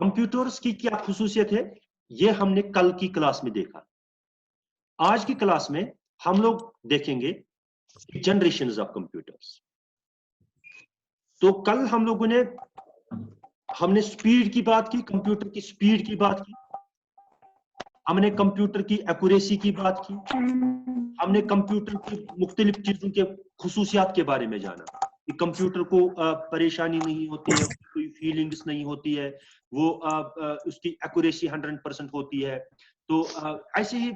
Computers की क्या खुसूसियत है ये हमने कल की क्लास में देखा। आज की क्लास में हम लोग देखेंगे जनरेशंस ऑफ कंप्यूटर्स। तो कल हम लोगों ने हमने स्पीड की बात की, कंप्यूटर की स्पीड की बात की, हमने कंप्यूटर की एक्यूरेसी की बात की, हमने कंप्यूटर की मुख्तलिफ चीजों के खुसूसियात के बारे में जाना कि कंप्यूटर को परेशानी नहीं होती है, कोई फीलिंग्स नहीं होती है, वो उसकी एक्यूरेसी 100% होती है। तो ऐसे ही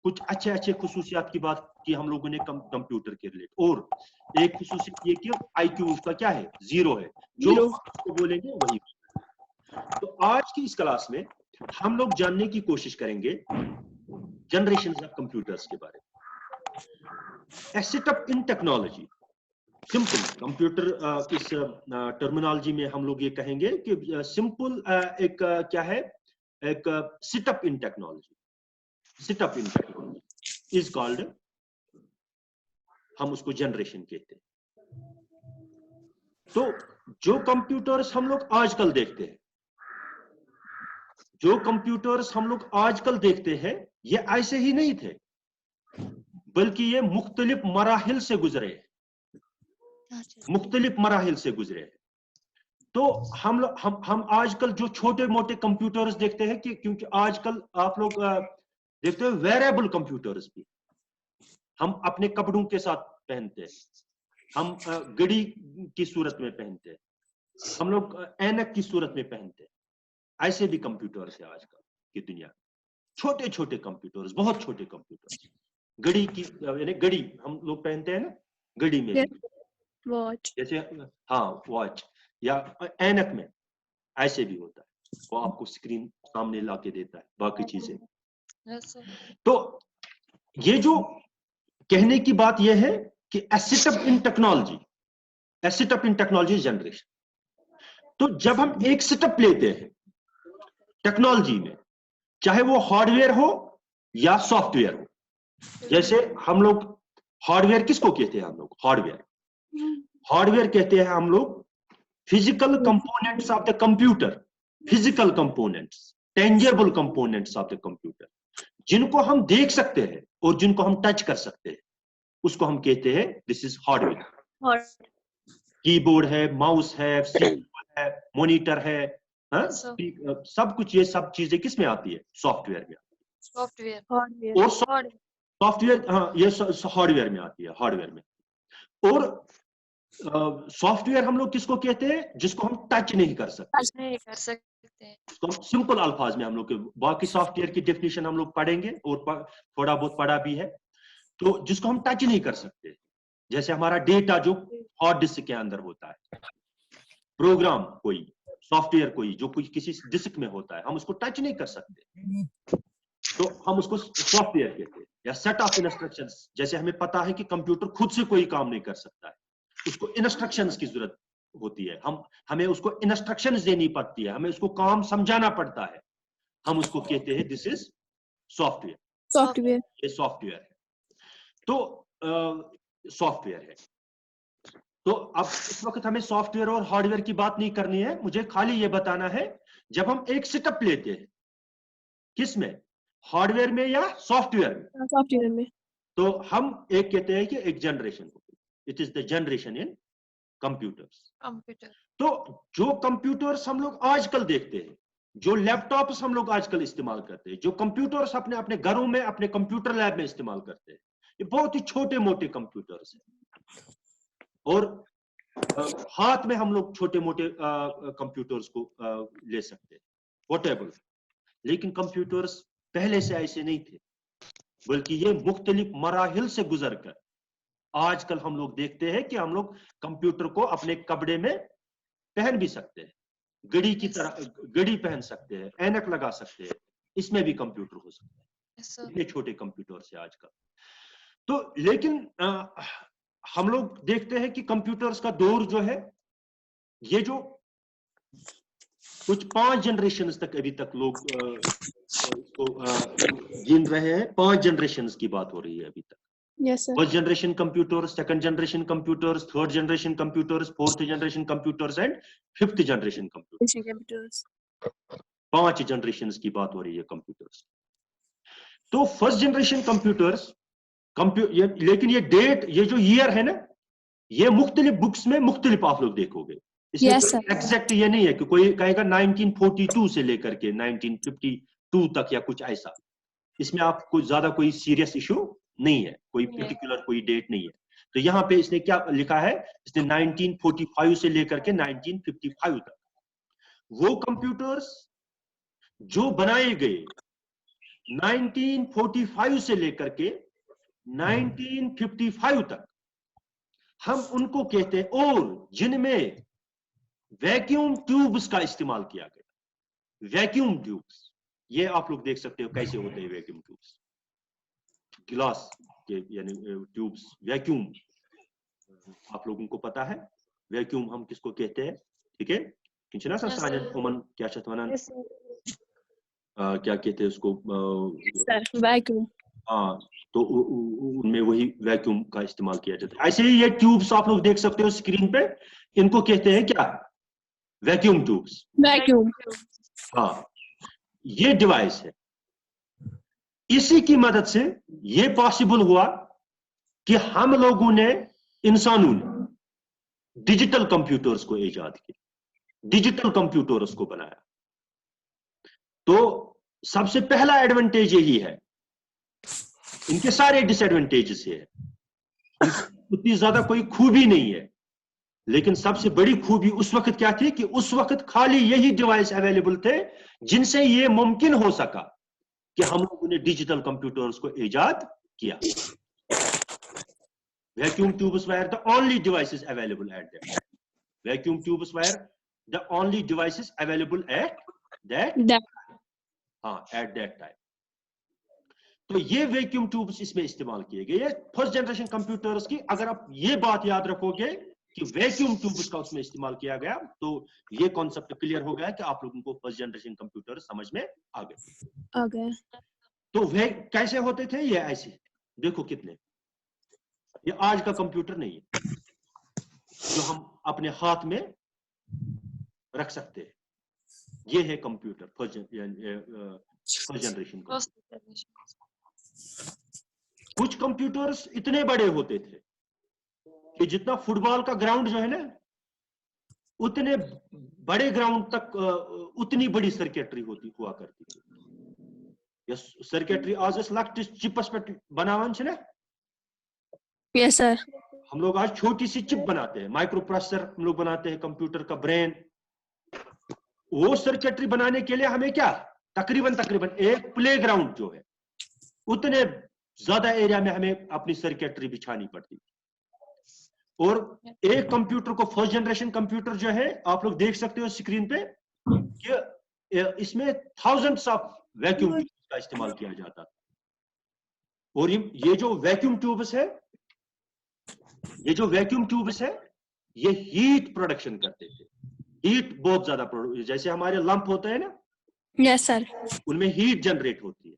कुछ अच्छे अच्छे खुसूसियात की बात की हम लोगों ने कंप्यूटर के रिलेटेड। और एक खुसूसियत ये कि आईक्यू उसका क्या है, 0 है, जो उसको बोलेंगे वही। तो आज की इस क्लास में हम लोग जानने की कोशिश करेंगे जनरेशंस ऑफ कंप्यूटर्स के बारे में। ए सेटअप इन टेक्नोलॉजी, सिंपल कंप्यूटर इस टर्मिनोलॉजी में हम लोग ये कहेंगे कि सिंपल एक क्या है, एक setup in technology. Setup in technology is called, हम उसको जनरेशन कहते हैं। तो जो कंप्यूटर्स हम लोग आजकल देखते हैं, जो कंप्यूटर्स हम लोग आजकल देखते हैं, ये ऐसे ही नहीं थे, बल्कि ये मुख्तलिफ मराहिल से गुजरे, मुख्तलिफ मराहिल से गुजरे। तो हम आजकल जो छोटे मोटे कंप्यूटर्स देखते हैं कि क्योंकि आजकल आप लोग देखते हैं वेरेबल कंप्यूटर्स भी हम अपने कपड़ों के साथ पहनते हैं, हम घड़ी की सूरत में पहनते हैं, हम लोग ऐनक की सूरत में पहनते हैं। ऐसे भी कंप्यूटर्स है आजकल की दुनिया, छोटे छोटे कंप्यूटर्स, बहुत छोटे कंप्यूटर्स। घड़ी की यानी घड़ी हम लोग पहनते हैं ना, घड़ी में भी वॉच, जैसे हाँ वॉच, या ऐनक में ऐसे भी होता है, वो आपको स्क्रीन सामने ला के देता है, बाकी चीजें। तो ये जो कहने की बात ये है कि ए सेटअप इन टेक्नोलॉजी, ए सेटअप इन टेक्नोलॉजी जनरेशन। तो जब हम एक सेटअप लेते हैं टेक्नोलॉजी में, चाहे वो हार्डवेयर हो या सॉफ्टवेयर हो, जैसे हम लोग हार्डवेयर किसको कहते हैं, हम लोग हार्डवेयर कहते हैं हम लोग physical components of the computer, physical components, tangible components of the computer, जिनको हम देख सकते हैं और जिनको हम टच कर सकते हैं, उसको हम कहते हैं दिस इज हार्डवेयर। कीबोर्ड है, माउस है, सीपीयू है, मॉनिटर है, सब कुछ, ये सब चीजें किस में आती है, सॉफ्टवेयर में। और सॉफ्टवेयर, हाँ, ये हार्डवेयर में आती है, हार्डवेयर में। और सॉफ्टवेयर हम लोग किसको कहते हैं, जिसको हम टच नहीं कर सकते। तो सिंपल अल्फाज में हम लोग, बाकी सॉफ्टवेयर की डेफिनेशन हम लोग पढ़ेंगे और थोड़ा बहुत पढ़ा भी है। तो जिसको हम टच नहीं कर सकते, जैसे हमारा डेटा जो हार्ड डिस्क के अंदर होता है, प्रोग्राम कोई, सॉफ्टवेयर कोई जो कोई किसी डिस्क में होता है, हम उसको टच नहीं कर सकते, तो हम उसको सॉफ्टवेयर कहते हैं। या सेट ऑफ इंस्ट्रक्शंस, जैसे हमें पता है कि कंप्यूटर खुद से कोई काम नहीं कर सकता है, उसको इंस्ट्रक्शंस की जरूरत होती है, हमें उसको इंस्ट्रक्शंस देनी पड़ती है, हमें उसको काम समझाना पड़ता है, हम उसको कहते हैं दिस इज सॉफ्टवेयर, ये सॉफ्टवेयर है। तो सॉफ्टवेयर है। तो अब इस वक्त हमें सॉफ्टवेयर और हार्डवेयर की बात नहीं करनी है, मुझे खाली ये बताना है, जब हम एक सेटअप लेते हैं, किस में, हार्डवेयर में या सॉफ्टवेयर में, तो हम एक कहते हैं कि एक generation, it is the generation in computers. तो जो कंप्यूटर्स हम लोग आजकल देखते हैं, जो लैपटॉप्स हम लोग आजकल इस्तेमाल करते हैं, जो कंप्यूटर्स अपने अपने घरों में, अपने कंप्यूटर लैब में इस्तेमाल करते हैं, ये बहुत ही छोटे मोटे कंप्यूटर्स हैं। और हाथ में हम लोग छोटे मोटे कंप्यूटर्स को ले सकते हैं, पोर्टेबल। लेकिन कंप्यूटर्स पहले से ऐसे नहीं थे, बल्कि ये मुख्तलिफ मराहिल से गुजर कर आजकल हम लोग देखते हैं कि हम लोग कंप्यूटर को अपने कपड़े में पहन भी सकते हैं, घड़ी की तरह घड़ी पहन सकते हैं, ऐनक लगा सकते हैं, इसमें भी कंप्यूटर हो सकता है। इतने छोटे कंप्यूटर से आजकल। तो लेकिन हम लोग देखते हैं कि कंप्यूटर्स का दौर जो है, ये जो कुछ 5 जनरेशन तक अभी तक लोग गिन रहे हैं, 5 जनरेशन की बात हो रही है अभी तक। First generation computers, second generation computers, third generation computers, fourth generation computers and fifth generation computers. 5 generations की बात हो रही है कंप्यूटर्स। तो फर्स्ट जनरेशन कंप्यूटर्स लेकिन ये डेट, ये जो ईयर है ना, ये मुख्तलिफ बुक्स में मुख्तलिफ आप लोग देखोगे। इसमें एग्जैक्ट ये नहीं है कि कोई कहेगा 1942 से लेकर के 1952 तक या कुछ ऐसा। इसमें आप कुछ ज्यादा कोई सीरियस इशू नहीं है, कोई पर्टिकुलर कोई डेट नहीं है। तो यहाँ पे इसने क्या लिखा है, इसने 1945 से लेकर के 1955 तक वो कंप्यूटर्स जो बनाए गए 1945 से लेकर के 1955 तक, हम उनको कहते हैं, और जिनमें वैक्यूम ट्यूब्स का इस्तेमाल किया गया। वैक्यूम ट्यूब्स, ये आप लोग देख सकते हो कैसे होते हैं वैक्यूम ट्यूब्स, गिलास के यानी ट्यूब्स, वैक्यूम आप लोगों को पता है वैक्यूम हम किसको कहते हैं, ठीक है? किंचना सा साजन ओमन क्या चतवाना क्या कहते हैं उसको, वैक्यूम। हाँ, तो उनमें वही वैक्यूम का इस्तेमाल किया जाता है। ऐसे ही ये ट्यूब्स आप लोग देख सकते हो स्क्रीन पे, इनको कहते हैं क्या, वैक्यूम ट्यूब्स। वैक्यूम, हाँ, ये डिवाइस है, इसी की मदद से ये पॉसिबल हुआ कि हम लोगों ने, इंसानों ने डिजिटल कंप्यूटर्स को इजाद किया, डिजिटल कंप्यूटर्स को बनाया। तो सबसे पहला एडवांटेज यही है, इनके सारे डिसएडवांटेजेस है, उतनी ज्यादा कोई खूबी नहीं है, लेकिन सबसे बड़ी खूबी उस वक्त क्या थी कि उस वक्त खाली यही डिवाइस अवेलेबल थे जिनसे ये मुमकिन हो सका कि हम लोगों ने डिजिटल कंप्यूटर्स को इजाद किया। Vacuum tubes were the only devices available at that time. Vacuum tubes were the only devices available at that at that time. तो ये वैक्यूम ट्यूब्स इसमें इस्तेमाल किए गए। फर्स्ट जनरेशन कंप्यूटर्स की अगर आप ये बात याद रखोगे कि वैक्यूम ट्यूब्स का उसमें इस्तेमाल किया गया, तो ये कॉन्सेप्ट क्लियर हो गया कि आप लोगों को फर्स्ट जनरेशन कंप्यूटर समझ में आ गए। तो वे कैसे होते थे ये ऐसे देखो कितने, ये आज का कंप्यूटर नहीं है जो हम अपने हाथ में रख सकते हैं, ये है कंप्यूटर फर्स्ट जनरेशन का। कुछ कंप्यूटर्स इतने बड़े होते थे कि जितना फुटबॉल का ग्राउंड जो है ना, उतने बड़े ग्राउंड तक उतनी बड़ी सर्किटरी हुआ करती थी। सर्किटरी आज लक्ष्य चिपस पे बनावन छे ना। Yes sir. हम लोग आज छोटी सी चिप बनाते हैं, माइक्रो प्रोसेसर हम लोग बनाते हैं, कंप्यूटर का ब्रेन। वो सर्किटरी बनाने के लिए हमें क्या तकरीबन एक प्ले ग्राउंड जो है उतने ज्यादा एरिया में हमें अपनी सर्किटरी बिछानी पड़ती। और एक कंप्यूटर को फर्स्ट जनरेशन कंप्यूटर जो है आप लोग देख सकते हो स्क्रीन पे कि इसमें थाउजेंड्स ऑफ वैक्यूम ट्यूब्स का इस्तेमाल किया जाता था। और ये जो वैक्यूम ट्यूब्स है, ये जो वैक्यूम ट्यूब्स है, ये हीट प्रोडक्शन करते थे। हीट बहुत ज्यादा, जैसे हमारे लंप होते हैं ना, यस सर, उनमें हीट जनरेट होती है।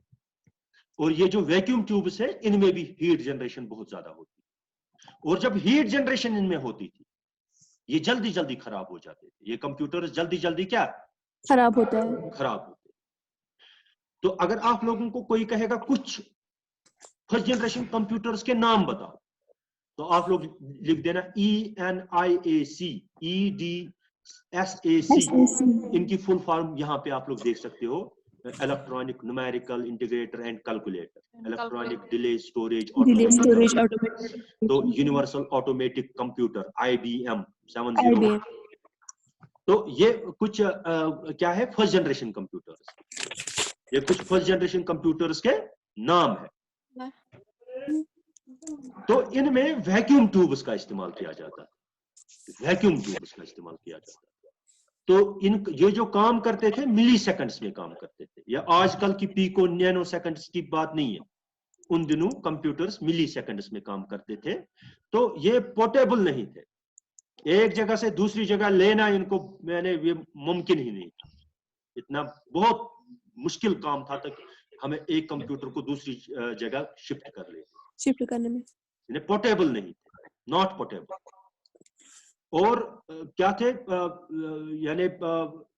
और ये जो वैक्यूम ट्यूब्स है, इनमें भी हीट जनरेशन बहुत ज्यादा होती है। और जब हीट जनरेशन इनमें होती थी, ये जल्दी जल्दी खराब हो जाते थे। ये कंप्यूटर जल्दी जल्दी क्या खराब होता है, खराब होते। तो अगर आप लोगों को कोई कहेगा कुछ फर्स्ट जनरेशन कंप्यूटर्स के नाम बताओ, तो आप लोग लिख देना ENIAC, EDSAC। इनकी फुल फॉर्म यहाँ पे आप लोग देख सकते हो, electronic numerical integrator and calculator, electronic delay storage automatic, तो यूनिवर्सल ऑटोमेटिक कंप्यूटर IBM 70। तो ये कुछ क्या है फर्स्ट जनरेशन कंप्यूटर्स, ये कुछ फर्स्ट जनरेशन कंप्यूटर्स के नाम है। तो इनमें वैक्यूम ट्यूब्स का इस्तेमाल किया जाता है, वैक्यूम ट्यूब्स का इस्तेमाल किया जाता है। तो ये जो काम करते थे मिली सेकंड्स में काम करते थे। ये आजकल की पीको नैनो सेकंड्स की बात नहीं है, उन दिनों कंप्यूटर्स मिली सेकंड्स में काम करते थे। तो ये पोर्टेबल नहीं थे, एक जगह से दूसरी जगह लेना इनको ये मुमकिन ही नहीं था। इतना बहुत मुश्किल काम था तक हमें एक कंप्यूटर को दूसरी जगह शिफ्ट कर ले, शिफ्ट करने में। पोर्टेबल नहीं थे, नॉट पोर्टेबल। اور کیا تھے یعنی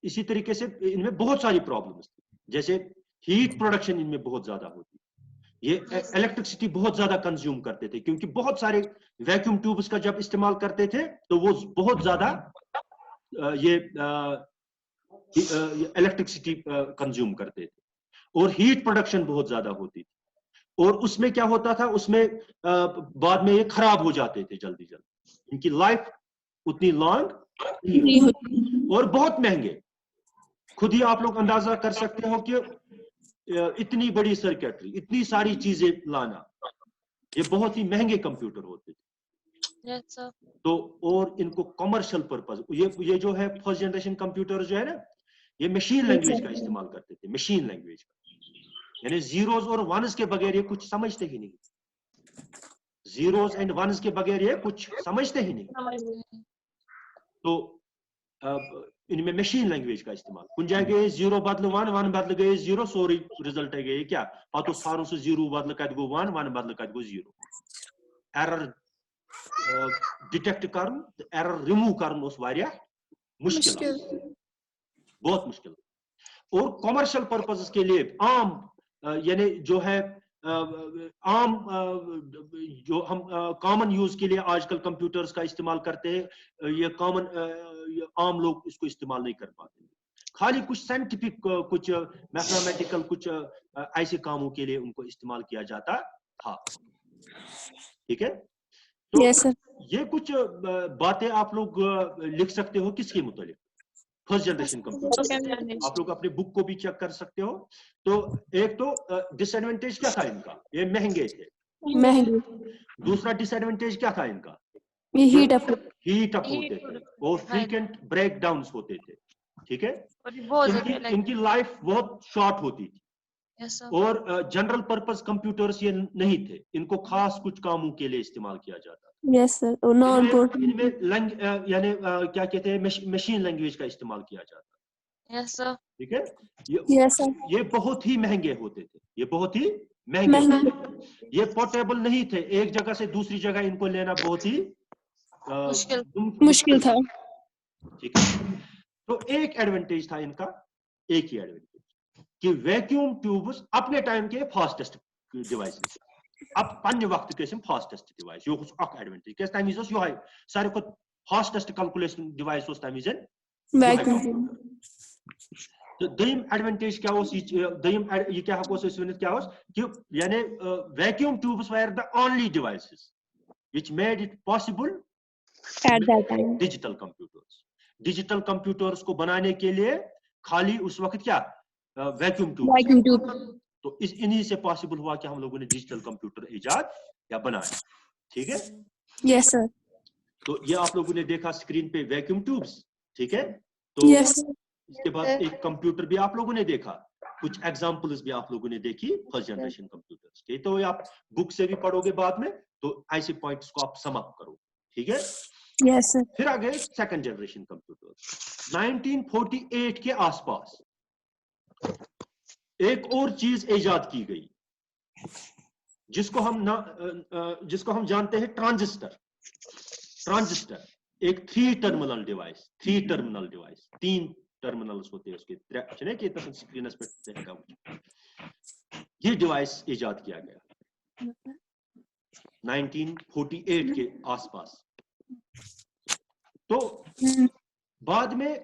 اسی طریقے سے ان میں بہت ساری پرابلمز تھی, جیسے ہیٹ پروڈکشن ان میں بہت زیادہ ہوتی, یہ الیکٹرسٹی بہت زیادہ کنزیوم کرتے تھے, کیونکہ بہت سارے ویکیوم ٹیوبز کا جب استعمال کرتے تھے تو وہ بہت زیادہ یہ الیکٹرسٹی کنزیوم کرتے تھے, اور ہیٹ پروڈکشن بہت زیادہ ہوتی تھی, اور اس میں کیا ہوتا تھا, اس میں بعد میں یہ خراب ہو جاتے تھے جلدی جلدی, ان کی لائف اتنی لانگ نہیں ہوتی, اور بہت مہنگے. خود ہی آپ لوگ اندازہ کر سکتے ہو کہ اتنی بڑی سرکٹری, اتنی ساری چیزیں لانا, یہ بہت ہی مہنگے کمپیوٹر ہوتے تھے. تو اور ان کو کمرشل پرپز, یہ جو ہے فرسٹ جنریشن کمپیوٹر جو ہے نا, یہ مشین لینگویج کا استعمال کرتے تھے, مشین لینگویج کا, یعنی زیروز اور ونز کے بغیر یہ کچھ سمجھتے ہی نہیں, زیروز اینڈ ونز کے بغیر یہ کچھ سمجھتے ہی نہیں. تو ان میں مشین لینگویج کا استعمال, کن جائے گئے زیرو بدل ون, ون بدل گئے زیرو, سوری رزلٹ گئے کیا, پتہ ساروں سے زیرو بدل کت گو ون, ون بدل کت گو زیرو. ایرر ڈیٹیکٹ کرن, ایرر ریموو کرن اس واریاہ مشکل, بہت مشکل. اور کمرشل پرپز کے لیے عام یعنی جو ہے عام جو ہم کامن یوز کے لیے آج کل کمپیوٹرز کا استعمال کرتے ہیں, یہ کامن عام لوگ اس کو استعمال نہیں کر پاتے, خالی کچھ سائنٹیفک, کچھ میتھمیٹیکل, کچھ ایسے کاموں کے لیے ان کو استعمال کیا جاتا تھا. ٹھیک ہے, تو یہ کچھ باتیں آپ لوگ لکھ سکتے ہو کس کے متعلق, فرسٹ جنریشن کمپیوٹر. آپ لوگ اپنے بک کو بھی چیک کر سکتے ہو. تو ایک تو ڈس ایڈوانٹیج کیا تھا ان کا, یہ مہنگے تھے. دوسرا ڈس ایڈوانٹیج کیا تھا ان کا, ہیٹ اپ ہوتے تھے اور فریکوینٹ بریک ڈاؤنز ہوتے تھے. ٹھیک ہے, ان کی لائف بہت شارٹ ہوتی تھی, اور جنرل پرپز کمپیوٹرز یہ نہیں تھے, ان کو خاص کچھ کاموں کے لیے استعمال کیا جاتا تھا. ان میں یعنی کیا کہتے ہیں مشین لینگویج کا استعمال کیا جاتا. ٹھیک ہے, یہ بہت ہی مہنگے ہوتے تھے, یہ بہت ہی مہنگے, یہ پورٹیبل نہیں تھے, ایک جگہ سے دوسری جگہ ان کو لینا بہت ہی مشکل تھا. ٹھیک ہے, تو ایک ایڈوانٹیج تھا ان کا, ایک ہی ایڈوانٹیج کہ ویکیوم ٹیوبز اپنے ٹائم کے فاسٹسٹ ڈیوائسز, اب پنہ وقت کے فاسٹسٹ ڈیوائس, یہ اخ ایڈوانٹیج کیاز تمہ وز یہ ساروی کھت فاسٹسٹ کلکولیشن ڈیوائس اس تمہ وز. تو دویم ایڈوانٹیج کیا اس, دویم یہ کیا ہکو اس ونت کیا اس کہ یعنی vacuum tubes were the only devices which made it possible at that time. Digital computers, digital computers کو بنانے کے لیے خالی اس وقت کیا ویکیوم ٹیوب, تو اس انہی سے پاسبل ہوا کہ ہم لوگوں نے ڈیجیٹل کمپیوٹر ایجاد یا بنایا. ٹھیک ہے, یس سر. تو یہ آپ لوگوں نے دیکھا اسکرین پہ ویکیوم ٹیوبز. ٹھیک ہے, تو اس کے بعد ایک کمپیوٹر بھی آپ لوگوں نے دیکھا, کچھ ایگزامپلز بھی آپ لوگوں نے دیکھی فرسٹ جنریشن کمپیوٹرز کے, تو آپ بک سے بھی پڑھو گے بعد میں, تو ایسے پوائنٹس کو آپ سم اپ کرو. ٹھیک ہے, یس سر. پھر آ گئے سیکنڈ جنریشن کمپیوٹر 1948 کے آس پاس. ایک اور چیز ایجاد کی گئی جس کو ہم جانتے ہیں ٹرانزسٹر. ٹرانزسٹر ایک 3 terminal device, 3 terminal device, 3 terminals ہوتے ہیں اس کے, چلے کہ اسکرینس پہ دیکھا گا, یہ ڈیوائس ایجاد کیا گیا 1948 کے آس پاس. تو بعد میں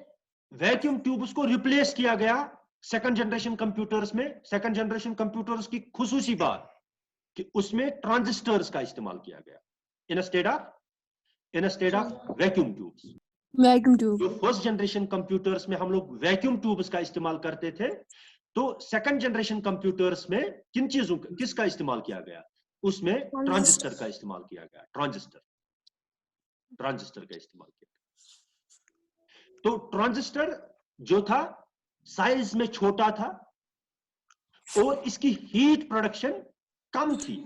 ویکیوم ٹیوبز کو ریپلیس کیا گیا سیکنڈ جنریشن کمپیوٹرز میں. سیکنڈ جنریشن کمپیوٹرز کی خصوصی بات کہ اس میں ٹرانزسٹرز کا استعمال کیا گیا انسٹیڈ آف ویکیوم ٹیوبز. جو فرسٹ جنریشن کمپیوٹرز میں ہم لوگ ویکیوم ٹیوبز کا استعمال کرتے تھے, تو سیکنڈ جنریشن کمپیوٹرز میں کس کا استعمال کیا گیا, اس میں ٹرانزسٹر کا استعمال کیا گیا. ٹرانزسٹر کا استعمال کیا گیا. تو ٹرانزسٹر جو تھا سائز میں چھوٹا تھا, اور اس کی ہیٹ پروڈکشن کم تھی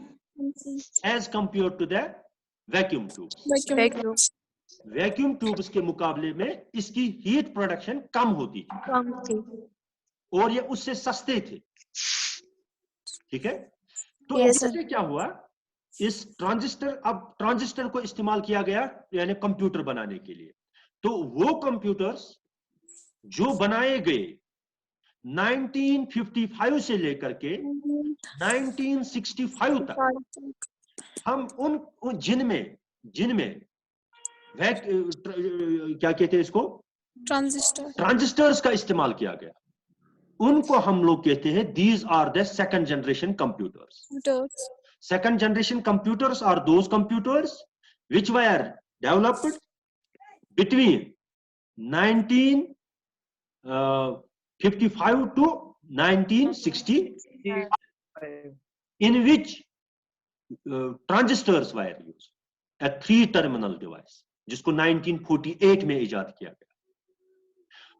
as compare to the vacuum tubes. Vacuum tubes کے مقابلے میں اس کی ہیٹ پروڈکشن کم ہوتی تھی, اور یہ اس سے سستے تھے. ٹھیک ہے, تو اس سے کیا ہوا اس ٹرانزسٹر, اب ٹرانزسٹر کو استعمال کیا گیا یعنی کمپیوٹر بنانے کے لیے. تو وہ کمپیوٹرز جو بنائے گئے 1955 سے لے کر کے 1965 تک, ہم ان جن میں کیا کہتے ہیں اس کو, ٹرانزسٹرز کا استعمال کیا گیا, ان کو ہم لوگ کہتے ہیں these are the second generation computers. Second generation computers are those computers which were developed between 1955 to 1960, in which transistors were used, a 3-terminal device, جس کو 1948 میں ایجاد کیا گیا.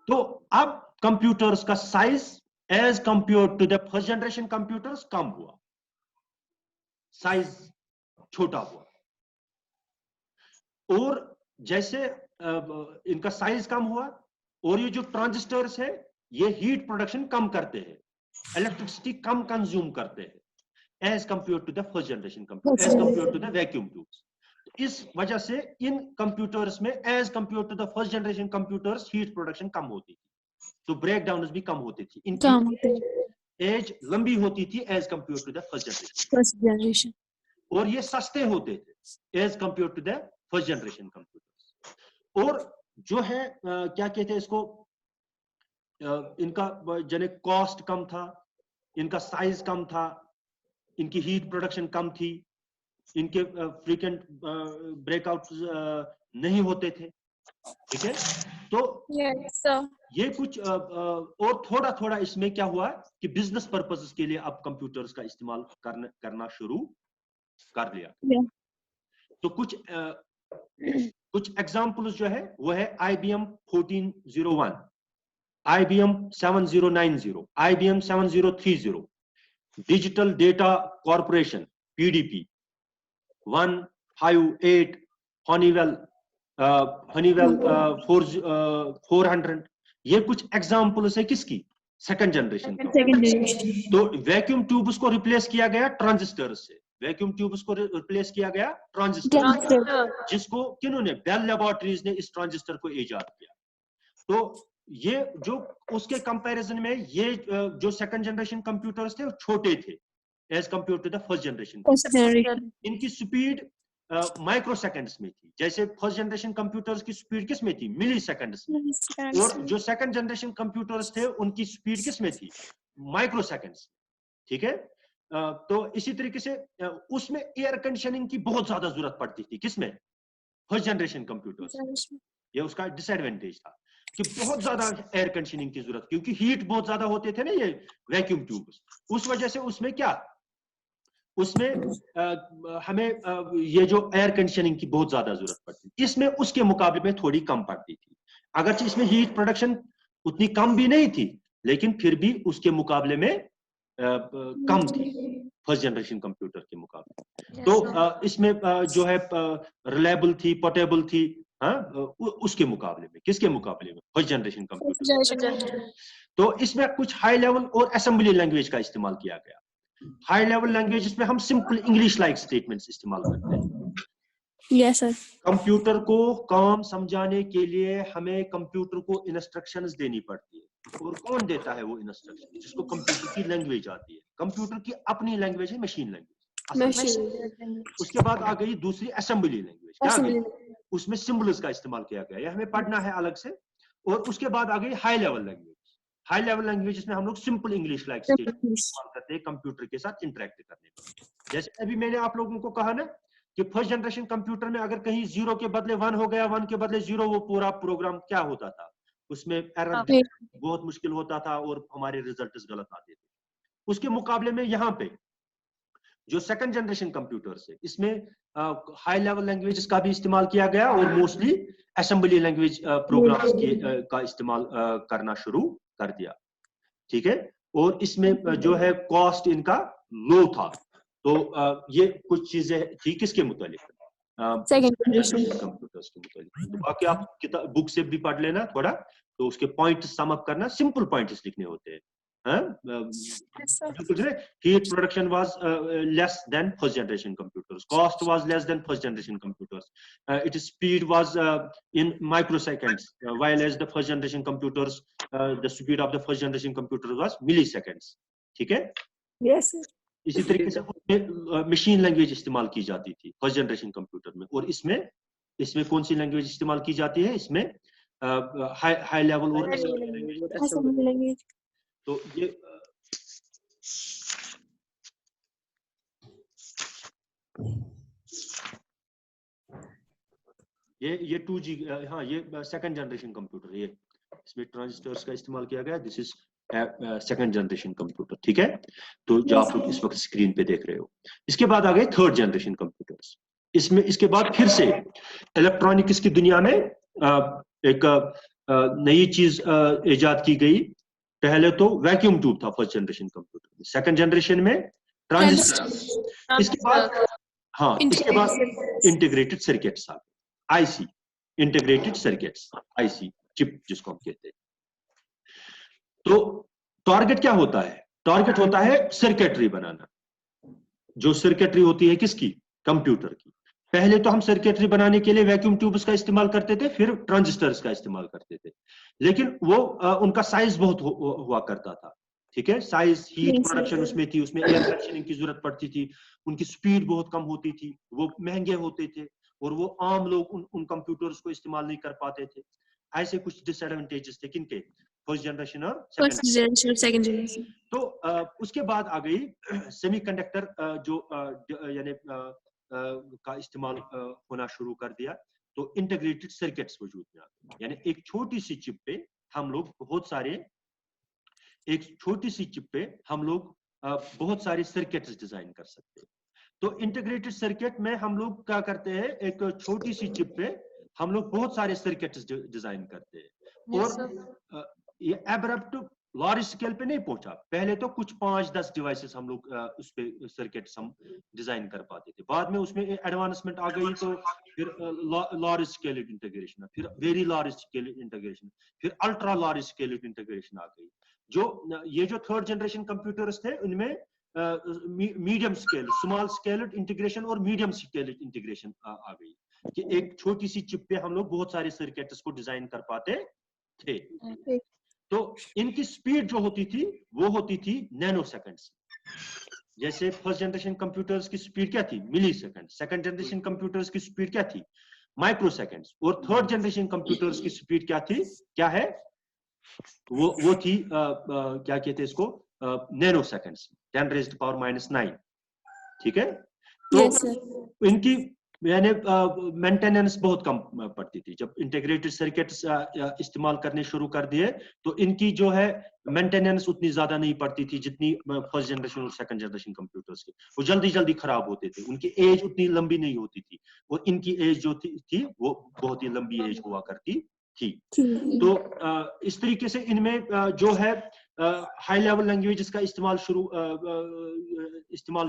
تو اب computers کا size as compared to the first generation computers کم ہوا, سائز چھوٹا ہوا, اور جیسے ان کا سائز کم ہوا اور یہ جو ٹرانزسٹرز ہے یہ ہیٹ پروڈکشن کم کرتے ہیں, الیکٹرسٹی کم کنزیوم کرتے ہیں as compare to the first generation computer, as compare to the vacuum tubes. اس وجہ سے ان کمپیوٹرز میں as compare to the first generation computers heat production کم ہوتی تھی, تو بریک ڈاؤنز بھی کم ہوتی تھی, ان کی ایج لمبی ہوتی تھی as compare to the first generation, اور یہ سستے ہوتے تھے as compare to the first generation computers. اور جو ہے کیا کہتے ہیں اس کو, ان کا جنے کاسٹ کم تھا, ان کا سائز کم تھا, ان کی ہیٹ پروڈکشن کم تھی, ان کے فریکوینٹ بریک آؤٹ نہیں ہوتے تھے. ٹھیک ہے, تو یہ کچھ اور تھوڑا تھوڑا اس میں کیا ہوا کہ بزنس پرپز کے لیے اب کمپیوٹرز کا استعمال کرنا شروع کر لیا. تو کچھ ایگزامپلز جو ہے وہ ہے IBM 1401, IBM 7090, IBM 7030, digital data corporation PDP 158, Honeywell 400. یہ کچھ ایگزامپلز ہے کس کی, سیکنڈ جنریشن. تو ویکیوم ٹیوبس کو ریپلیس کیا گیا ٹرانزسٹر سے, ویکیوم ٹیوبس کو ریپلیس کیا گیا ٹرانزسٹر, جس کو کنہوں نے, بیل لیبارٹریز نے اس ٹرانزسٹر کو ایجاد کیا. تو یہ جو اس کے کمپیریزن میں یہ جو سیکنڈ جنریشن کمپیوٹرز تھے وہ چھوٹے تھے as compare to the first generation. ان کی سپیڈ مائکرو سیکنڈز میں تھی, جیسے فرسٹ جنریشن کمپیوٹرز کی سپیڈ کس میں تھی, ملی سیکنڈز میں, اور جو سیکنڈ جنریشن کمپیوٹرز تھے ان کی سپیڈ کس میں تھی, مائکرو سیکنڈز. ٹھیک ہے, تو اسی طریقے سے اس میں ایئر کنڈیشننگ کی بہت زیادہ ضرورت پڑتی تھی, کس میں, فرسٹ جنریشن کمپیوٹرز. یہ اس کا ڈس ایڈوانٹیج تھا کہ بہت زیادہ ایئر کنڈیشننگ کی ضرورت, کیونکہ ہیٹ بہت زیادہ ہوتے تھے نا یہ ویکیوم ٹیوبس, اس وجہ سے اس میں کیا, اس میں ہمیں یہ جو ایئر کنڈیشننگ کی بہت زیادہ ضرورت پڑتی, اس میں اس کے مقابلے میں تھوڑی کم پڑتی تھی. اگرچہ اس میں ہیٹ پروڈکشن اتنی کم بھی نہیں تھی, لیکن پھر بھی اس کے مقابلے میں کم تھی فرسٹ جنریشن کمپیوٹر کے مقابلے. تو اس میں جو ہے ریلائبل تھی, پورٹیبل تھی, اس کے مقابلے میں, کس کے مقابلے میں, فرسٹ جنریشن کمپیوٹر. تو اس میں کچھ ہائی لیول اور اسمبلی لینگویج کا استعمال کیا گیا. ہائی لیول لینگویج اس میں ہم سمپل انگلش لائک اسٹیٹمنٹس استعمال کرتے ہیں. Yes sir. کمپیوٹر کو کام سمجھانے کے لیے ہمیں کمپیوٹر کو انسٹرکشنز دینی پڑتی ہے, اور کون دیتا ہے وہ انسٹرکشن, جس کو کمپیوٹر کی لینگویج آتی ہے. کمپیوٹر کی اپنی لینگویج ہے مشین لینگویج. اس کے بعد آ گئی دوسری اسمبلی لینگویج, کیا گئی, اس میں سمبلز کا استعمال کیا گیا, یہ ہمیں پڑھنا ہے الگ سے. اور اس کے بعد آ گئی high level language. High level language جس میں ہم لوگ سمپل انگلش لائک استعمال کرتے ہیں کمپیوٹر کے ساتھ انٹریکٹ کرنے میں. جیسے ابھی میں نے آپ لوگوں کو کہا نا کہ فرسٹ جنریشن کمپیوٹر میں اگر کہیں 0 کے بدلے 1 ہو گیا, 1 کے بدلے 0, وہ پورا پروگرام کیا ہوتا تھا, اس میں ایرر بہت مشکل ہوتا تھا اور ہمارے ریزلٹس غلط آتے تھے. اس کے مقابلے میں یہاں پہ جو سیکنڈ جنریشن کمپیوٹرز ہے اس میں ہائی لیول لینگویجز کا بھی استعمال کیا گیا, اور موسٹلی اسمبلی لینگویج پروگرامز کا استعمال کرنا شروع کر دیا. ٹھیک ہے, اور اس میں جو ہے کاسٹ ان کا لو تھا. تو یہ کچھ چیزیں تھی کس کے متعلق, کمپیوٹرز کے متعلق. باقی آپ بک سے بھی پڑھ لینا تھوڑا, تو اس کے پوائنٹس سم اپ کرنا, سمپل پوائنٹس لکھنے ہوتے ہیں. Yes, sir. Heat production was less than first generation computers. Cost was less than first generation computers. Its speed was in microseconds, while as the first generation computers, the speed of the first generation computer was milliseconds. ठीक है? Yes, sir. इसी तरीके से machine language इस्तेमाल की जाती थी first generation computer में, और इसमें कौन सी लैंग्वेज इस्तेमाल की जाती है? इसमें हाई लेवल और Assembly language. तो ये 2G, हाँ ये सेकंड जनरेशन कंप्यूटर, ये इसमें ट्रांजिस्टर्स का इस्तेमाल किया गया. This is second generation computer. ठीक है, तो जो आप लोग इस वक्त स्क्रीन पे देख रहे हो. इसके बाद आ गए थर्ड जनरेशन कंप्यूटर्स. इसके बाद फिर से इलेक्ट्रॉनिक्स की दुनिया में एक नई चीज इजाद की गई. पहले तो वैक्यूम ट्यूब था फर्स्ट जनरेशन कंप्यूटर में, सेकंड जनरेशन में ट्रांजिस्टर, इसके बाद हाँ इसके बाद इंटीग्रेटेड सर्किट्स आ गए, IC, integrated circuits, IC chip जिसको हम कहते हैं. तो टारगेट क्या होता है? टारगेट होता है सर्किटरी बनाना. जो सर्किटरी होती है किसकी? कंप्यूटर की. पहले तो हम सर्किटरी बनाने के लिए वैक्यूम ट्यूब्स का इस्तेमाल करते थे, फिर ट्रांजिस्टर्स का इस्तेमाल करते थे, लेकिन वो उनका साइज बहुत हुआ करता था. ठीक है, साइज, हीट प्रोडक्शन उसमें थी, उसमें एयर कंडीशनिंग की जरूरत पड़ती थी, उनकी स्पीड बहुत कम होती थी, वो महंगे होते थे, और वो आम लोग उन कंप्यूटर्स को इस्तेमाल नहीं कर पाते थे. ऐसे कुछ डिसएडवांटेजेस थे किनके? फर्स्ट जनरेशन और सेकंड जनरेशन. तो उसके बाद आ गई सेमीकंडक्टर जो यानी का इस्तेमाल होना शुरू कर दिया. तो इंटीग्रेटेड सर्किट्स वजूद में आ गए, यानी एक छोटी सी चिप पे हम लोग बहुत सारे सर्किट्स डिजाइन कर सकते हैं. तो इंटीग्रेटेड सर्किट में हम लोग क्या करते हैं? एक छोटी सी चिप पे हम लोग बहुत सारे सर्किट्स डिजाइन करते हैं. और ये एब्रप्ट लार्ज स्केल पे नहीं पहुंचा. पहले तो कुछ 5-10 डिवाइसेस हम लोग उस पे सर्किट्स हम डिजाइन कर पाते थे. बाद में उसमें एडवांसमेंट आ गई, तो फिर लार्ज स्केल इंटीग्रेशन, फिर वेरी लार्ज स्केल इंटीग्रेशन, फिर अल्ट्रा लार्ज स्केल इंटीग्रेशन आ गई. ये जो थर्ड जनरेशन कंप्यूटर्स थे उनमें medium scale, small scale integration और मीडियम स्केल इंटीग्रेशन आ गई, कि एक छोटी सी चिप पे हम लोग बहुत सारे सर्किट्स को डिजाइन कर पाते थे. तो इनकी स्पीड जो होती थी वो होती थी नैनो सेकंड्स. जैसे फर्स्ट जनरेशन कंप्यूटर्स की स्पीड क्या थी? मिली सेकंड. सेकंड जनरेशन कंप्यूटर्स की स्पीड क्या थी? Micro seconds. और थर्ड जनरेशन कंप्यूटर्स की स्पीड क्या थी? क्या है वो थी क्या कहते हैं इसको? Nano seconds, 10⁻⁻⁹. ठीक है, तो इनकी यानी मेंटेनेंस बहुत कम पड़ती थी. जब इंटीग्रेटेड सर्किट्स इस्तेमाल करने शुरू कर दिए तो इनकी जो है मेंटेनेंस उतनी ज्यादा नहीं पड़ती थी जितनी फर्स्ट जनरेशन और सेकंड जनरेशन कंप्यूटर्स की. वो जल्दी खराब होते थे, उनकी एज उतनी लंबी नहीं होती थी, और इनकी एज जो थी वो बहुत ही लंबी एज हुआ करती थी. तो इस तरीके से इनमें जो है हाई लेवल लैंग्वेजेस का इस्तेमाल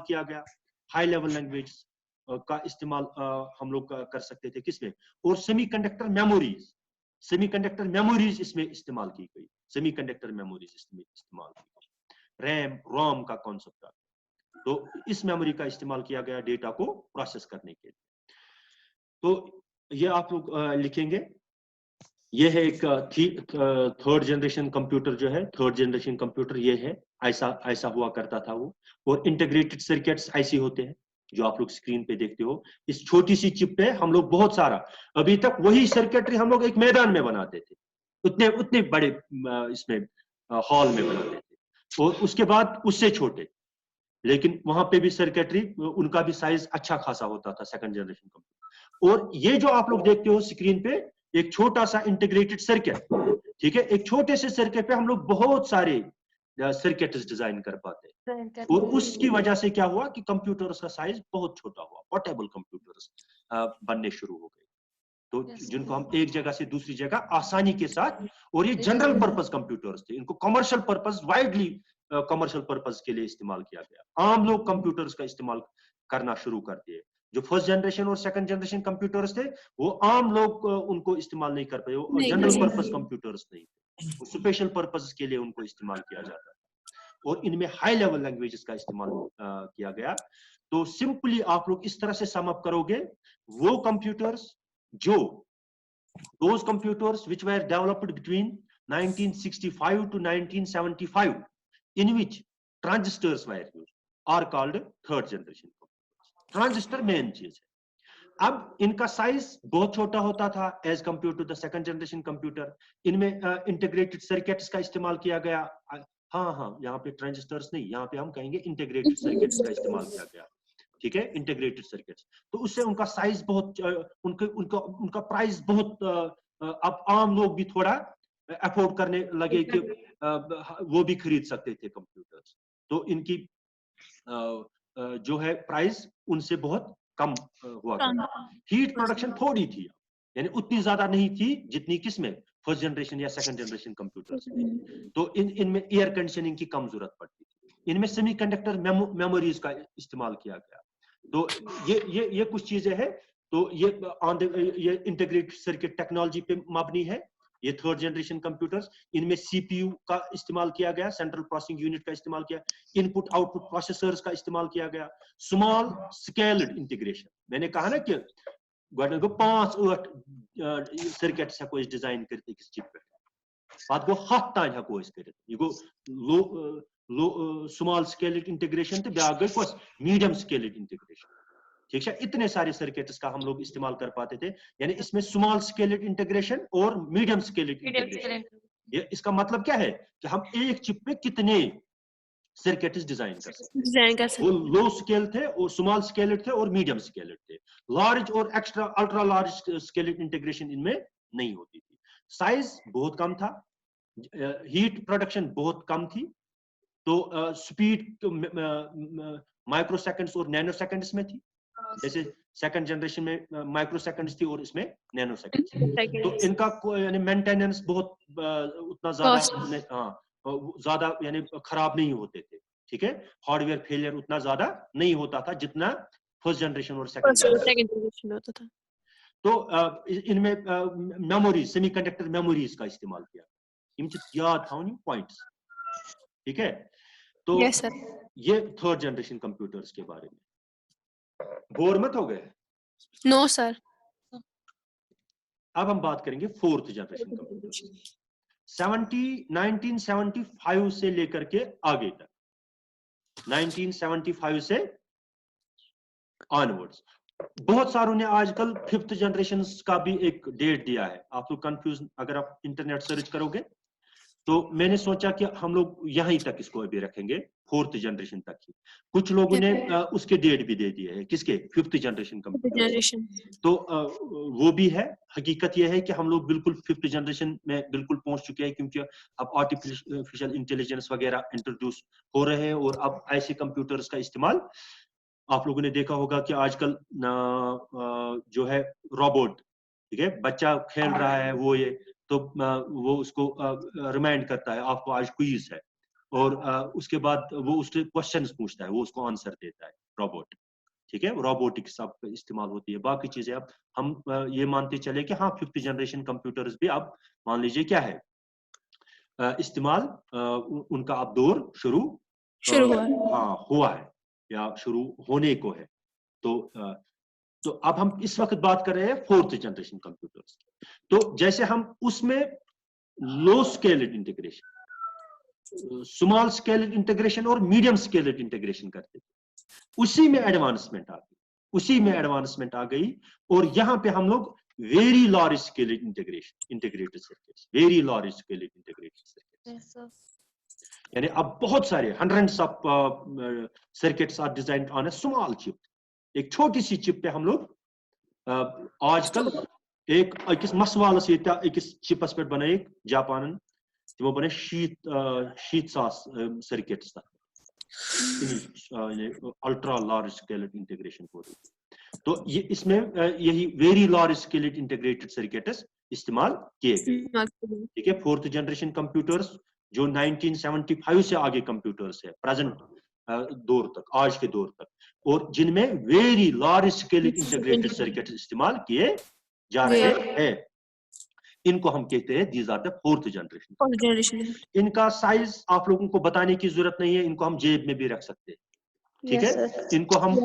किया गया. हाई लेवल लैंग्वेज का इस्तेमाल हम लोग कर सकते थे किसमें? और सेमीकंडक्टर मेमोरीज इसमें इस्तेमाल की गई. सेमीकंडक्टर मेमोरीज इसमें इस्तेमाल की गई. रैम, रोम का कॉन्सेप्ट था. तो इस मेमोरी का इस्तेमाल किया गया डेटा को प्रोसेस करने के लिए. तो ये आप लोग लिखेंगे. ये है एक थर्ड जनरेशन कंप्यूटर जो है, थर्ड जनरेशन कंप्यूटर ये है, ऐसा हुआ करता था वो. और इंटीग्रेटेड सर्किट्स ऐसे होते हैं जो आप लोग स्क्रीन पे देखते हो. इस छोटी सी चिप पे हम लोग बहुत सारा, अभी तक वही सर्किटरी हम लोग एक मैदान में बनाते थे, उतने बड़े इसमें हॉल में बनाते थे, और उसके बाद उससे छोटे, लेकिन वहां पे भी सर्किटरी उनका भी साइज अच्छा खासा होता था सेकंड जनरेशन कंप्यूटर. और ये जो आप लोग देखते हो स्क्रीन पे एक छोटा सा इंटीग्रेटेड सर्किट, ठीक है, एक छोटे से सर्किट पे हम लोग बहुत सारे सर्किट्स डिजाइन कर पाते हैं. और उसकी वजह से क्या हुआ कि कंप्यूटर्स का साइज बहुत छोटा हुआ, पोर्टेबल कंप्यूटर्स बनने शुरू हो गए. तो जिनको हम एक जगह से दूसरी जगह आसानी के साथ, और ये जनरल पर्पस कंप्यूटर्स थे, इनको commercial purpose, widely commercial purpose के लिए इस्तेमाल किया गया. आम लोग कंप्यूटर्स का इस्तेमाल करना शुरू कर दिए. जो फर्स्ट जनरेशन और सेकंड जनरेशन कंप्यूटर्स थे वो आम लोग उनको इस्तेमाल नहीं कर पाए, वो जनरल पर्पस कंप्यूटर्स नहीं थे, स्पेशल पर्पस के लिए उनको इस्तेमाल किया जाता है. اور ان میں ہائی لیول لینگویجز کا استعمال کیا گیا. تو سمپلی آپ لوگ اس طرح سے سم اپ کرو گے, وہ کمپیوٹرز جو those computers which were developed between 1965 to 1975 in which transistors were used are called third generation computers. Transistor main چیز ہے. اب ان کا سائز بہت چھوٹا ہوتا تھا as compare to the second generation computer. ان میں انٹیگریٹڈ سرکٹس کا استعمال کیا گیا. ہاں یہاں پہ ٹرانزسٹرز نہیں, یہاں پہ ہم کہیں گے انٹیگریٹڈ سرکٹس کا استعمال کیا گیا. ٹھیک ہے, انٹیگریٹڈ سرکٹس. تو اس سے ان کا سائز بہت, ان کا پرائز بہت, اب عام لوگ بھی تھوڑا افورڈ کرنے لگے کہ وہ بھی خرید سکتے تھے کمپیوٹرز. تو ان کی جو ہے پرائز ان سے بہت کم ہوا کرتا. ہیٹ پروڈکشن تھوڑی تھی, یعنی اتنی زیادہ نہیں تھی جتنی کس میں فرسٹ جنریشن یا سیکنڈ جنریشن کمپیوٹرز میں. تو ان میں ایئر کنڈیشننگ کی کم ضرورت پڑتی تھی. ان میں سیمی کنڈکٹر میموریز کا استعمال کیا گیا. تو یہ کچھ چیزیں ہیں. تو یہ انٹیگریٹڈ سرکٹ ٹیکنالوجی پہ مبنی ہے یہ تھرڈ جنریشن کمپیوٹرز. ان میں سی پی یو کا استعمال کیا گیا, سینٹرل پروسیسنگ یونٹ کا استعمال کیا, ان پٹ آؤٹ پٹ پروسیسرز کا استعمال کیا گیا, اسمال اسکیلڈ انٹیگریشن. میں نے کہا نا کہ گۄڈٕ گوٚو 5-8 سرکٹس ہیٚکو أسۍ ڈیزائن کٔرِتھ أکِس چِپ پٮ۪ٹھ, پتہٕ گوٚو 100 تانۍ ہیٚکو أسۍ کٔرِتھ. یہِ گوٚو لو سمال اسکیلڈ انٹیگریشن تو بیاکھ گئی کس میڈیم اسکیلڈ انٹیگریشن. ٹھیک ہے, اتنے سارے سرکٹس کا ہم لوگ استعمال کر پاتے تھے. یعنی اس میں اسمال اسکیلڈ انٹیگریشن اور میڈیم اسکیلڈ انٹیگریشن. یہ اس کا مطلب کیا ہے کہ ہم ایک چپ پہ کتنے سرکٹس ڈیزائن کر سکتے ہیں. وہ لو اسکیل تھے, اور اسمال اسکیلڈ تھے, اور میڈیم اسکیلڈ تھے. لارج اور extra ultra large scaled integration ان میں نہیں ہوتی تھی. سائز بہت کم تھا, ہیٹ پروڈکشن بہت کم تھی. تو سپیڈ مائکرو سیکنڈس اور نینو سیکنڈس میں تھی. جیسے سیکنڈ جنریشن میں مائکرو سیکنڈس تھی اور اس میں نینو سیکنڈس. تو ان کا یعنی مینٹیننس بہت اتنا زیادہ یعنی خراب نہیں ہوتے تھے. ٹھیک ہے, ہارڈ ویئر فیلئر اتنا زیادہ نہیں ہوتا تھا جتنا فرسٹ جنریشن اور سیکنڈ جنریشن ہوتا تھا. تو ان میں میموریز, سیمی کنڈکٹر میموریز کا استعمال کیا. یاد تھاؤ پوائنٹس. ٹھیک ہے, تو یہ تھرڈ جنریشن کمپیوٹرز کے بارے میں. بور مت ہو گئے؟ نو سر. اب ہم بات کریں گے فورتھ جنریشن کمپیوٹر. 1975 سے لے کر کے آگے تک, 1975 سے آنورڈز. بہت ساروں نے آج کل ففتھ جنریشن کا بھی ایک ڈیٹ دیا ہے. آپ لوگ کنفیوز, اگر آپ انٹرنیٹ سرچ کرو گے تو میں نے سوچا کہ ہم لوگ یہیں تک اس کو ابھی رکھیں گے, فورتھ جنریشن تک ہی. کچھ لوگوں نے اس کے ڈیٹ بھی دے دیے ہیں, کس کے, ففتھ جنریشن کمپیوٹر. تو وہ بھی ہے. حقیقت یہ ہے کہ ہم لوگ بالکل ففتھ جنریشن میں بالکل پہنچ چکے ہیں, کیونکہ اب آرٹیفیشل انٹیلیجنس وغیرہ انٹروڈیوس ہو رہے ہیں, اور اب ایسے کمپیوٹرز کا استعمال آپ لوگوں نے دیکھا ہوگا کہ آج کل جو ہے روبوٹ, ٹھیک ہے, بچہ کھیل رہا ہے وہ یہ, تو وہ اس کو ریمائنڈ کرتا ہے آپ کو آج کوئز ہے, اور اس کے بعد وہ اس سے کوشچنز پوچھتا ہے, وہ اس کو آنسر دیتا ہے روبوٹ. ٹھیک ہے, روبوٹکس اب استعمال ہوتی ہے. باقی چیزیں اب ہم یہ مانتے چلے کہ ہاں ففتھ جنریشن کمپیوٹرز بھی اب مان لیجیے کیا ہے استعمال, ان کا اب دور شروع ہوا ہے یا شروع ہونے کو ہے. تو اب ہم اس وقت بات کر رہے ہیں فورتھ جنریشن کمپیوٹرز. تو جیسے ہم اس میں low scaled integration, small scaled integration اور میڈیم اسکیلڈ انٹیگریشن کرتے تھے, اسی میں ایڈوانسمنٹ آ گئی. اور یہاں پہ ہم لوگ very large scaled integrated circuits, very large scaled integrated circuits, یعنی اب بہت سارے hundreds of circuits are designed on a small chip. ایک چھوٹی سی چپ پہ ہم لوگ آج کل ایک أکس مسوالس یہ أکس چپس پہ بنائے جاپانن, تمو بنائے 70,000 سرکٹس تک, الٹرا لارج اسکیلڈ انٹیگریشن ہو رہی. تو یہ اس میں یہی very large scaled integrated circuits استعمال کیے گئے. ٹھیک ہے, فورتھ جنریشن کمپیوٹرز جو 1975 سے آگے کمپیوٹرز ہے پریزنٹ دور تک, آج کے دور تک, اور جن میں very large scaled integrated circuits استعمال کیے جا رہے ہیں. इनको हम कहते हैं these are the fourth generation. Fourth generation. इनका साइज आप लोगों को बताने की जरूरत नहीं है, इनको हम जेब में भी रख सकते हैं, ठीक Yes, है, sir. इनको हम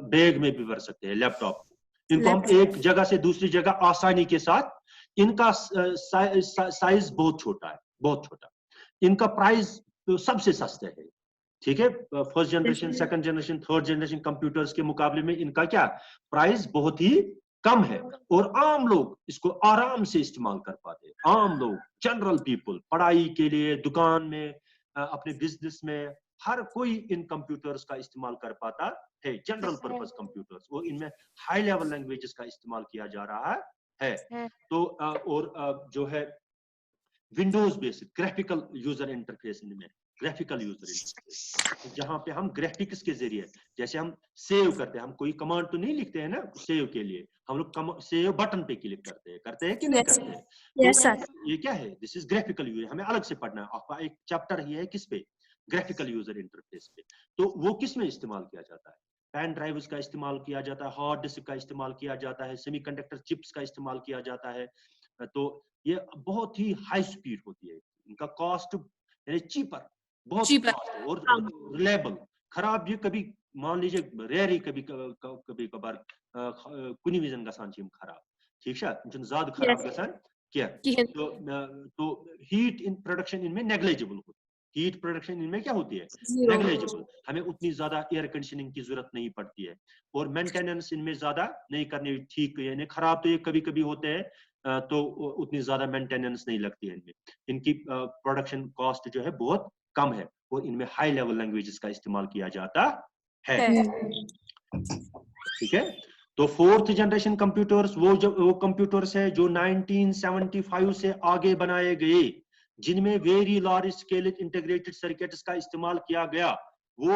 बैग में भी भर सकते हैं, लैपटॉप, इनको हम एक जगह से दूसरी जगह आसानी के साथ, इनका साइज बहुत छोटा है, बहुत छोटा, इनका प्राइस सबसे सस्ता है, ठीक है, first generation, second generation, third generation computers के मुकाबले में इनका क्या प्राइस बहुत ही कम है, और आम लोग इसको आराम से इस्तेमाल कर पाते हैं, आम लोग, जनरल पीपल, पढ़ाई के लिए, दुकान में, अपने बिजनेस में, हर कोई इन कंप्यूटर्स का इस्तेमाल कर पाता है, जनरल पर्पस कंप्यूटर्स, और इनमें हाई लेवल लैंग्वेजेस का इस्तेमाल किया जा रहा है। तो और जो है Windows based graphical user interface इनमें, ग्राफिकल यूजर इंटरफेस, जहां पे हम ग्राफिक्स के जरिए, जैसे हम सेव करते हैं, हम कोई कमांड तो नहीं लिखते हैं ना सेव के लिए, हम लोग सेव बटन पे क्लिक करते हैं कि नहीं करते हैं? Yes, sir. ये क्या है, दिस इज ग्राफिकल यूजर, हमें अलग से पढ़ना है, आपका एक चैप्टर ही है किस पे, ग्राफिकल यूजर इंटरफेस पे। तो वो किस में इस्तेमाल किया जाता है, पेन ड्राइव्स का इस्तेमाल किया जाता है, हार्ड डिस्क का इस्तेमाल किया जाता है, सेमीकंडक्टर चिप्स का इस्तेमाल किया जाता है। तो ये बहुत ही हाई स्पीड होती है, इनका कॉस्ट यानी चीपर, बहुत कॉस्ट है, और रिलायबल, खराब ये कभी मान लीजिए रेयर ही कभी कभार कुनी विजन गसान छ खराब, ठीक है, ज्यादा खराब गसान क्या, तो हीट इन प्रोडक्शन इनमें नेग्लिजिबल होती है, हीट प्रोडक्शन इनमें क्या होती है, नेग्लिजिबल, हमें उतनी ज्यादा एयर कंडीशनिंग की जरूरत नहीं पड़ती है, और मेंटेनेंस इनमें ज्यादा नहीं करनी, ठीक यानी खराब तो ये कभी कभी होते हैं, तो उतनी ज्यादा मेंटेनेंस नहीं लगती है इनमें, इनकी प्रोडक्शन कॉस्ट जो है बहुत कम है, और इनमें हाई लेवल लैंग्वेजेस का इस्तेमाल किया जाता है, ठीक है। तो फोर्थ जनरेशन कंप्यूटर्स वो कंप्यूटर्स है जो 1975 से आगे बनाए गए, जिनमें very large scale integrated circuits का इस्तेमाल किया गया, वो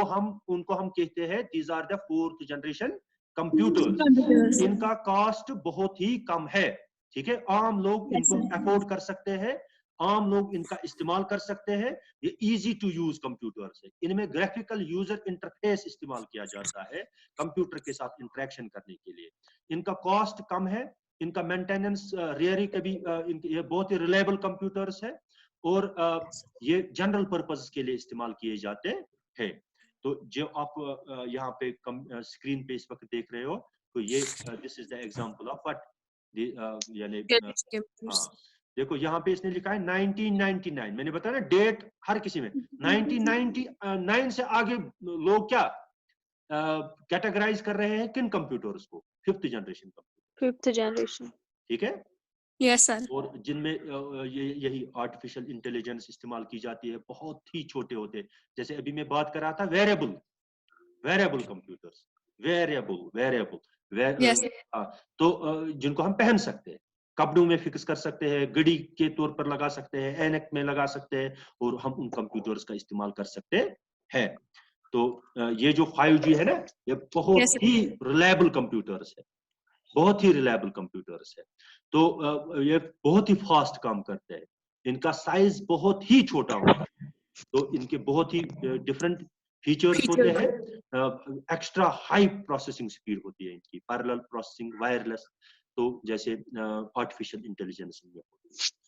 उनको हम कहते हैं these are the fourth generation computers. इनका कॉस्ट बहुत ही कम है, ठीक है, आम लोग इनको अफोर्ड कर सकते हैं, आम लोग इनका इस्तेमाल कर सकते हैं, ये इजी टू यूज कंप्यूटर्स है, इनमें ग्राफिकल यूजर इंटरफेस इस्तेमाल किया जाता है कंप्यूटर के साथ इंटरेक्शन करने के लिए, इनका कॉस्ट कम है, इनका मेंटेनेंस रेयरी कभी, ये बहुत ही रिलायबल कंप्यूटर्स है, और ये जनरल पर्पस के लिए इस्तेमाल किए जाते हैं। तो जो आप यहाँ पे स्क्रीन पे इस वक्त देख रहे हो, तो ये this is the example of what यानी देखो यहाँ पे इसने लिखा है 1999, मैंने बताया ना डेट हर किसी में, 1999 से आगे लोग क्या कैटेगराइज कर रहे हैं किन कंप्यूटर्स को, फिफ्थ जनरेशन, ठीक है, Yes, sir. और जिनमें यही आर्टिफिशियल इंटेलिजेंस इस्तेमाल की जाती है, बहुत ही छोटे होते हैं, जैसे अभी मैं बात कर रहा था वेरिएबल कंप्यूटर्स, वेरिएबल Yes. तो जिनको हम पहन सकते हैं, कपड़ों में फिक्स कर सकते हैं, घड़ी के तौर पर लगा सकते हैं, ऐनक में लगा सकते हैं, और हम उन कंप्यूटर्स का इस्तेमाल कर सकते हैं। तो ये जो 5G है ना, ये बहुत ही रिलायबल कंप्यूटर्स है, बहुत ही रिलायबल कंप्यूटर्स है, तो ये बहुत ही फास्ट काम करते हैं, इनका साइज बहुत ही छोटा होता है, तो इनके बहुत ही डिफरेंट फीचर्स होते हैं, एक्स्ट्रा हाई प्रोसेसिंग स्पीड होती है इनकी, पैरेलल प्रोसेसिंग, वायरलेस, तो जैसे आर्टिफिशियल इंटेलिजेंस में,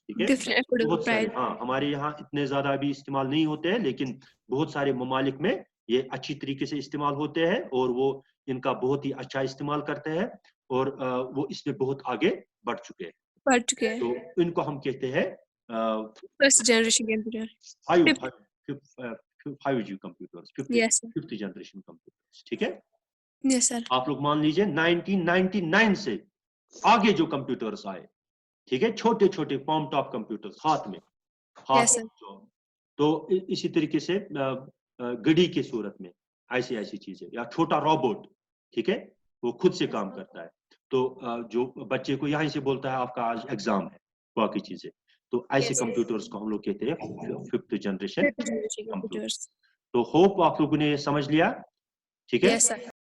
ठीक है, बहुत सारे, हाँ हमारे यहाँ इतने ज्यादा अभी इस्तेमाल नहीं होते हैं, लेकिन बहुत सारे ममालिक में ये अच्छी तरीके से इस्तेमाल होते हैं, और वो इनका बहुत ही अच्छा इस्तेमाल करते हैं, और वो इसमें बहुत आगे बढ़ चुके हैं, तो इनको हम कहते हैं first generation computer, 5G computers, fifth generation computers, ठीक है। Yes, sir. आप लोग मान लीजिए 1999 से आगे जो कंप्यूटर्स आए, ठीक है, छोटे छोटे पॉम टॉप कंप्यूटर्स हाथ में, तो इसी तरीके से घड़ी के सूरत में ऐसी चीजें, या छोटा रोबोट, ठीक है, वो खुद से काम करता है, तो जो बच्चे को यहीं से बोलता है आपका आज एग्जाम है, बाकी चीजें, तो ऐसे कंप्यूटर्स को हम लोग कहते हैं फिफ्थ जनरेशन कंप्यूटर्स। तो होप आप लोगों ने समझ लिया, ठीक है।